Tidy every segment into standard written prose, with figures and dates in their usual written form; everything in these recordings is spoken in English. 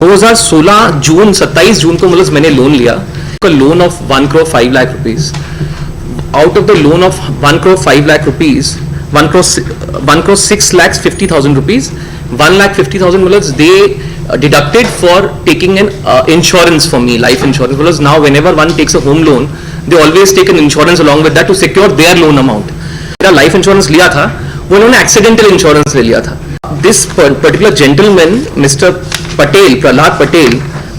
2016 जून 27 जून को मतलब मैंने लोन लिया, loan of 1 crore 5 lakh rupees. Out of the loan of 1 crore 5 lakh rupees, 1 crore 6 lakhs 50,000 rupees, 1 lakh 50,000 मतलब they deducted for taking an insurance for me, life insurance. Because now whenever one takes a home loan, they always take an insurance along with that to secure their loan amount. मेरा life insurance लिया था, वो उन्होंने accidental insurance ले लिया था. This particular gentleman, Mr. Patel, Prahlad Patel,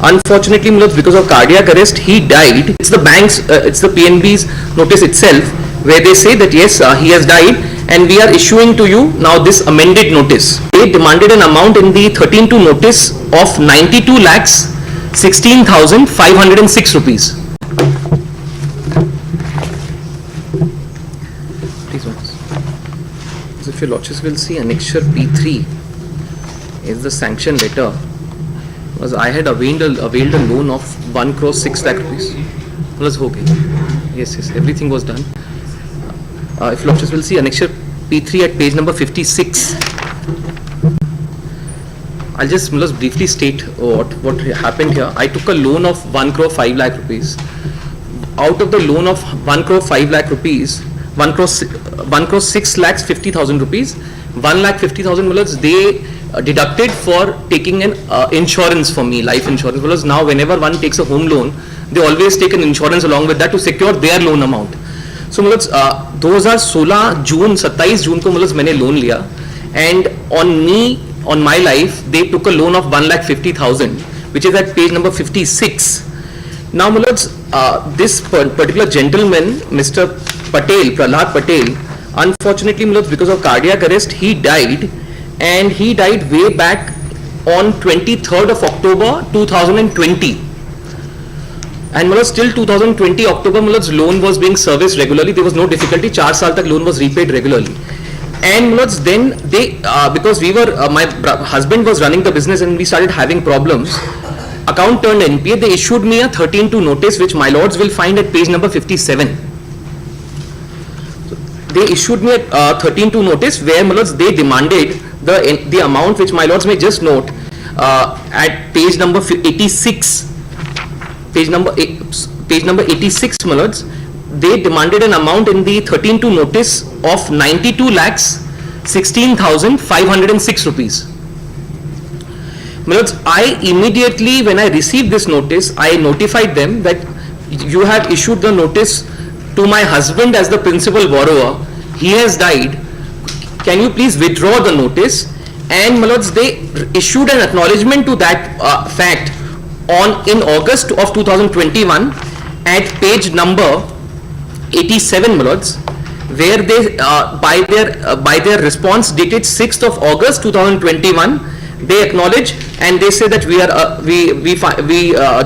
unfortunately because of cardiac arrest he died. It's the bank's, it's the PNB's notice itself where they say that yes, he has died and we are issuing to you now this amended notice. They demanded an amount in the 13-2 notice of 92 lakhs 16,506 rupees. Please notice. So if your lordship will see, annexure P3 is the sanction letter. Was I had availed a loan of 1 crore 6 lakh rupees. Was okay. Yes, everything was done. If lordship will see, annexure P3 at page number 56. I'll just briefly state what happened here. I took a loan of 1 crore 5 lakh rupees. Out of the loan of 1 crore 5 lakh rupees, 1 crore 6 lakhs 50,000 rupees, 1 lakh 50,000 they deducted for taking an insurance for me, life insurance. Because now whenever one takes a home loan, they always take an insurance along with that to secure their loan amount. So 2016 जून 27 जून को मैंने loan लिया, and on my life they took a loan of 1,50,000, which is at page number 56. Now this particular gentleman, Mr. Patel, Prahlad Patel, unfortunately because of cardiac arrest he died, and he died way back on 23rd of October 2020. And still 2020 October loan was being serviced regularly. There was no difficulty. 4 साल तक loan was repaid regularly. And then they because we were my husband was running the business and we started having problems. Account turned NPA. They issued me a 13-2 notice, which my lords will find at page number 57. They issued me a 13-2 notice where they demanded the amount, which my lords may just note at page number 86. Page number 86, my lords, they demanded an amount in the 13-2 notice of 92 lakhs 16,506 rupees. My lords, I immediately, when I received this notice, I notified them that you have issued the notice to my husband as the principal borrower. He has died. Can you please withdraw the notice? And my lords, they issued an acknowledgement to that fact in August of 2021 at page number 87, my lords, where they by their response dated 6th of August 2021, they acknowledge and they say that we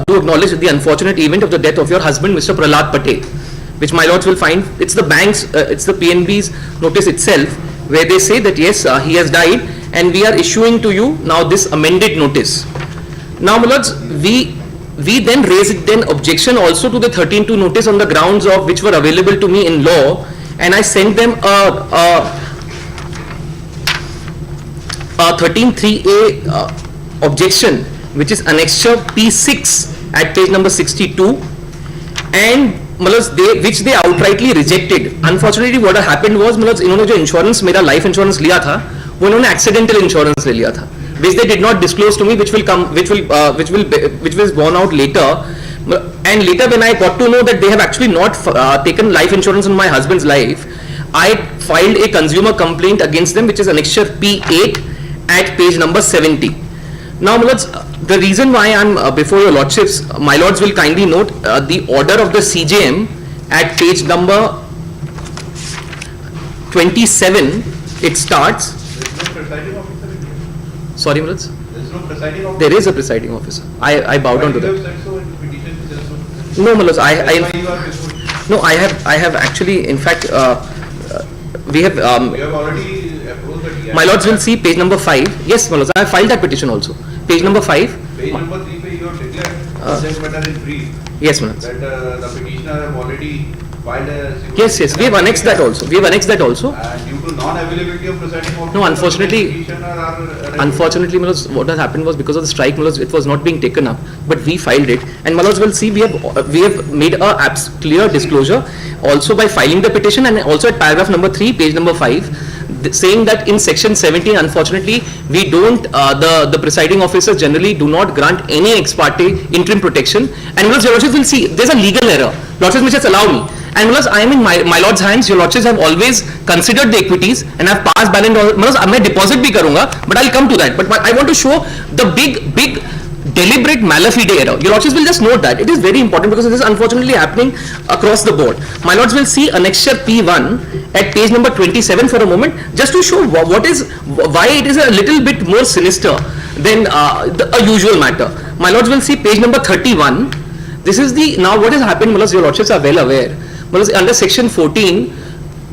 do acknowledge the unfortunate event of the death of your husband, Mr. Prahlad Patel, which my lords will find. It's the bank's, it's the PNB's notice itself where they say that yes, he has died and we are issuing to you now this amended notice. Now, my lords, we then raised an objection also to the 13-2 notice on the grounds of which were available to me in law, and I sent them a 13-3A objection, which is annexure P6 at page number 62, and which they outrightly rejected. Unfortunately, what happened was, इन्होंने जो insurance, मेरा life insurance लिया था, वो इन्होंने accidental insurance ले लिया था, which they did not disclose to me, which was borne out later. And later, when I got to know that they have actually not taken life insurance on my husband's life, I filed a consumer complaint against them, which is annexure P8 at page number 70. Now, my lords, the reason why I'm before your lordships, my lords will kindly note the order of the CJM at page number 27. It starts. Sorry, my lords. There is no presiding officer. There is a presiding officer. I bow down to that. No, my lords. No, I have actually, in fact, we have. You have already approached the DI. My lords will see page number 5. Yes, my lords, I have filed that petition also. Page number 5. Page number 3, you have declared subject matter in brief. Yes, my lords. That the petitioner have already filed a. Yes, yes, we have annexed that also. We have annexed that also. And due to non-availability of presiding officer. No, unfortunately, petitioner are- unfortunately, Malos, what has happened was because of the strike, Malos, it was not being taken up, but we filed it. And Malos will see, we have made a clear disclosure also by filing the petition, and also at paragraph number 3, page number 5, saying that in section 17, unfortunately, we don't, the presiding officers generally do not grant any ex parte interim protection. And Malos, your lordships will see, there's a legal error. Lordships may just allow me. And Malos, I am in my lord's hands. Your lordships have always considered the equities and have passed balance. Malos, मैं deposit भी करूँगा, but I'll come to that. But I want to show the big deliberate malafide error. Your lordships will just note that. It is very important because this is unfortunately happening across the board. My lords will see annexure P1 at page number 27 for a moment, just to show why it is a little bit more sinister than a usual matter. My lords will see page number 31. This is the, now what has happened, my lords, your lordships are well aware. Under section 14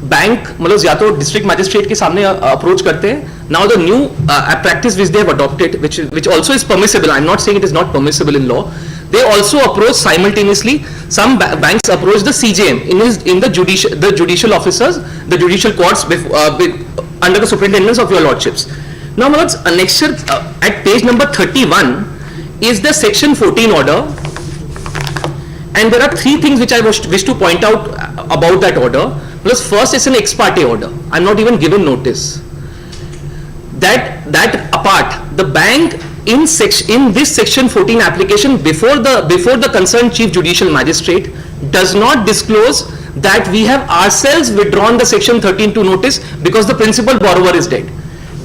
bank मतलब या तो district magistrate के सामने approach करते हैं. Now the new practice which they have adopted which also is permissible, I'm not saying it is not permissible in law, they also approach simultaneously, some banks approach the CJM in the judicial officers, the judicial courts under the superintendence of your lordships. Now my lords, annexure at page number 31 is the section 14 order. And there are 3 things which I wish to point out about that order. Plus, first, it's an ex parte order. I'm not even given notice. That apart, the bank in this section 14 application before the concerned chief judicial magistrate does not disclose that we have ourselves withdrawn the section 13(2) notice because the principal borrower is dead.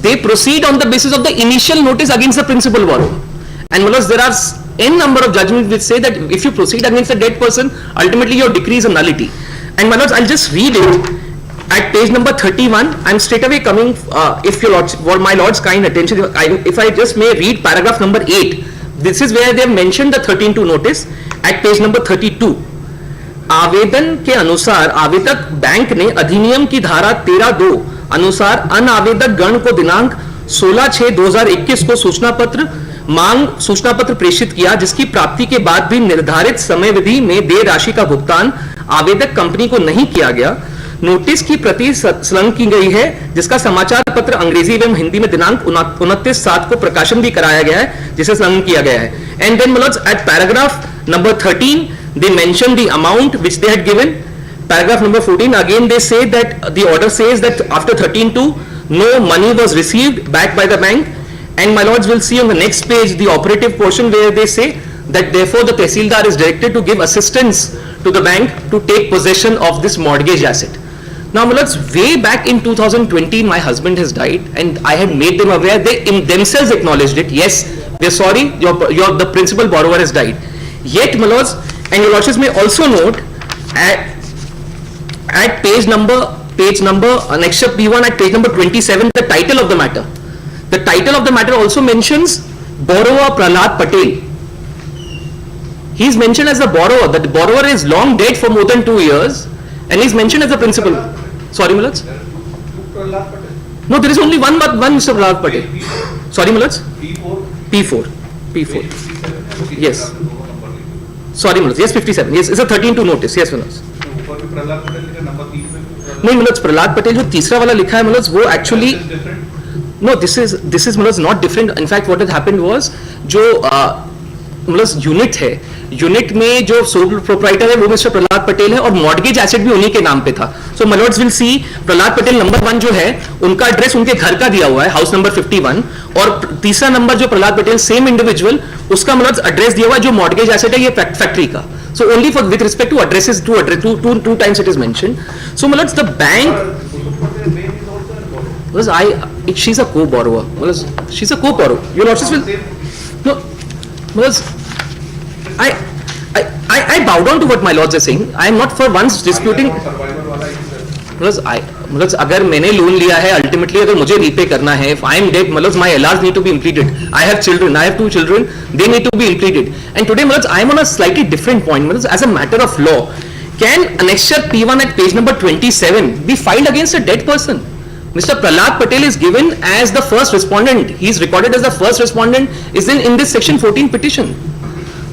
They proceed on the basis of the initial notice against the principal borrower. And Malas, there are n number of judgments which say that if you proceed against a dead person, ultimately your decree is a nullity. And my lords, I'll just read it at page number 31. I'm straight away coming, if your lords, for my lord's kind attention, if I just may read paragraph number 8. This is where they have mentioned the 13(2) notice at page number 32. आवेदन के अनुसार आवेदक bank ने अधिनियम की धारा 13(2) अनुसार अनावेदक गण को दिनांक 16/6/2021 को सूचना पत्र प्रेषित किया, जिसकी प्राप्ति के बाद भी निर्धारित समयावधि में देय राशि का भुगतान आवेदक कंपनी को नहीं किया गया. नोटिस की प्रति संलग्न की गई है, जिसका समाचार पत्र अंग्रेजी एवं हिंदी में दिनांक 29/7 को प्रकाशन भी कराया गया है, जिसे संलग्न किया गया है. And then at paragraph number 13 they mention the amount which they had given. Paragraph number 14 again they say that the order says that after 13(2) no money was received back by the bank. And my lords will see on the next page the operative portion where they say that therefore the Tehsildar is directed to give assistance to the bank to take possession of this mortgage asset. Now my lords, way back in 2020 my husband has died and I had made them aware. They themselves acknowledged it. Yes, we are sorry, the principal borrower has died. Yet my lords, and your lordships may also note at page number annexure P1 at page number 27 the title of the matter. The title of the matter also mentions borrower Prahlad Patel. He is mentioned as the borrower. The borrower is long dead for more than 2 years and he is mentioned as the principal. Sorry, Mulats? No, there is only one Mr. Prahlad Patel. Sorry, Mulats? P4. Yes. Sorry, Mulats. Yes, 57. Yes, it's a 13(2) notice. Yes, Mulats. नहीं Mulats, Prahlad Patel जो तीसरा वाला लिखा है Mulats, वो actually no, this is Mulats not different. In fact, what had happened was जो Mulats unit है, unit में जो सोल प्रोप्राइटर है वो मिस्टर प्रहलाद पटेल है और मॉर्गेज एसेट भी उन्हीं के नाम पे था. सो my lords will see Prahlad Patel number 1 जो है उनका एड्रेस उनके घर का दिया हुआ है, हाउस नंबर 51, और तीसरा नंबर जो प्रहलाद पटेल सेम इंडिविजुअल उसका Mulats एड्रेस दिया हुआ है जो मॉर्गेज एसेट है ये फैक्ट्री का. So only for with respect to addresses, two times it is mentioned. So Mulats, the bank, she's a co-borrower. She's a co-borrower. Your lordships will no. Mulats, I bow down to what my lords are saying. I am not for once disputing. Mulats, अगर मैंने loan लिया है ultimately अगर मुझे repay करना है, if I am dead, Mulats, my LRs need to be impleted. I have children. I have 2 children. They need to be impleted. And today, Mulats, I am on a slightly different point. Mulats, as a matter of law, can annexure P1 at page number 27 be filed against a dead person? Mr. Prahlad Patel is given as the first respondent. He is recorded as the first respondent. Is in this section 14 petition.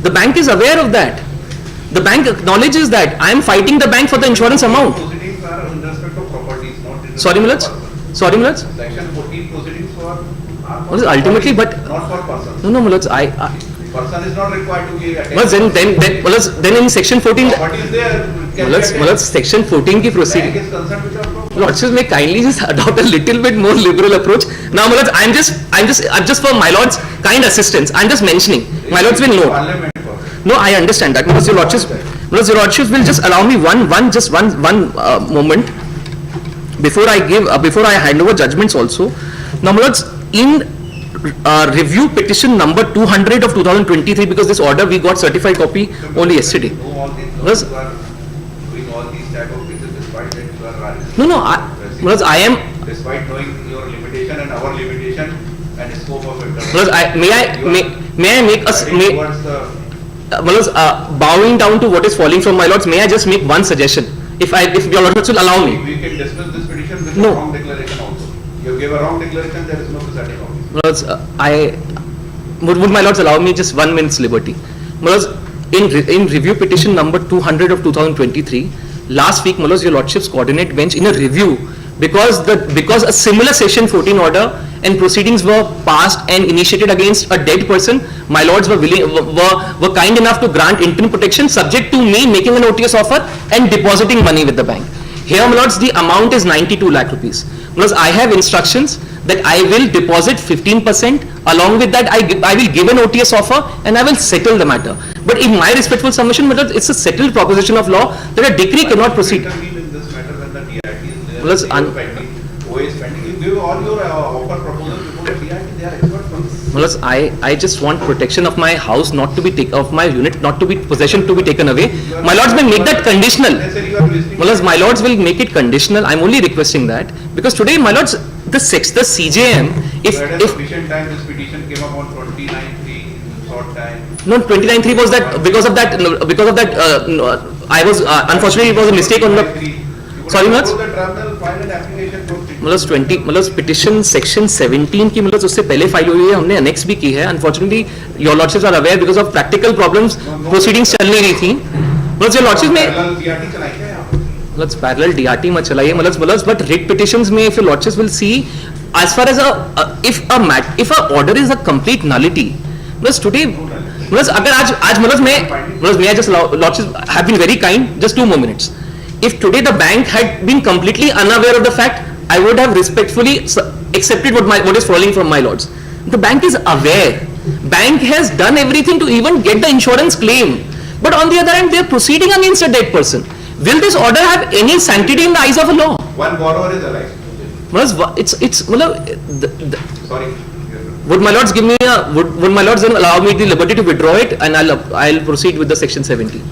The bank is aware of that. The bank acknowledges that. I am fighting the bank for the insurance amount. Proceedings are in respect of properties, not in respect Sorry, of Milaj? person. Sorry, Milaj? Section 14 proceedings are Well, ultimately, but- not for person. No, Milaj, Person is not required to give well, attention. then in section 14, Property is there. can Milaj, get Milaj, section 14 की Bank proceeding. is concerned with your property. Lordships may kindly just adopt a little bit more liberal approach. Now, Milaj, I'm just for my lord's kind assistance. I'm just mentioning. My lords will know. Parliament for it. No, I understand that. Milaj, your lordships will just allow me one moment before I hand over judgments also. Now, Milaj, in review petition number 200 of 2023, because this order we got certified copy only yesterday. You know all these Yes. laws, you are doing all these type of cases despite that you are No, Milaj, I am. despite knowing your limitation and our limitation and scope of it. Milaj, may I make us Heading towards the Milaj, bowing down to what is falling from my lords, may I just make one suggestion? If your lordships will allow me. we can dismiss this petition with No. a wrong declaration also. You give a wrong declaration, there is no presiding officer. Milaj, would my lords allow me just 1 minute's liberty? Milaj, in review petition number 200 of 2023, last week, Milaj, your lordships coordinate bench in a review because a similar section 14 order and proceedings were passed and initiated against a dead person, my lords were kind enough to grant interim protection subject to me making an OTS offer and depositing money with the bank. Here, my lords, the amount is 92 lakh rupees. Because I have instructions that I will deposit 15%. Along with that, I will give an OTS offer and I will settle the matter. But in my respectful submission, my lords, it's a settled proposition of law that a decree cannot proceed. Intervene in this matter when the DIT is there. Well, it's CO is pending, OA is pending. You give all your offer proposals before the DIT, they are experts on this. Milaj, I just want protection of my house not to be of my unit not to be possession to be taken away. My lords will make that conditional. Necessary you are listening. Milaj, my lords will make it conditional. I'm only requesting that because today, my lords, the CJM, You had a if sufficient time, this petition came up on 29/3 in short time. no 29/3 was that because of that I was unfortunately it was a mistake on the. Sorry, Milaj? The tribunal filed an application for मतलब petition section 17 की मतलब उससे पहले file हुई है, हमने annex भी की है. Unfortunately your lordships are aware because of practical problems proceedings चल नहीं रही थी. मतलब योर लॉर्डशिप में पैरेलल DRT चलाई क्या यहाँ पर? मतलब पैरेलल डीआरटी मत चलाइए मतलब बट रिट पिटिशंस में if your lordships will see as far as if a order is a complete nullity मतलब today मतलब अगर आज मतलब मैं just lordships have been very kind, just 2 more minutes. If today the bank had been completely unaware of the fact, I would have respectfully accepted what is falling from my lords. The bank is aware. Bank has done everything to even get the insurance claim. But on the other hand, they are proceeding against a dead person. Will this order have any sanctity in the eyes of a law? One borrower is alive. मतलब it's मतलब Sorry. would my lords give me would my lords then allow me the liberty to withdraw it and I'll proceed with the section 17.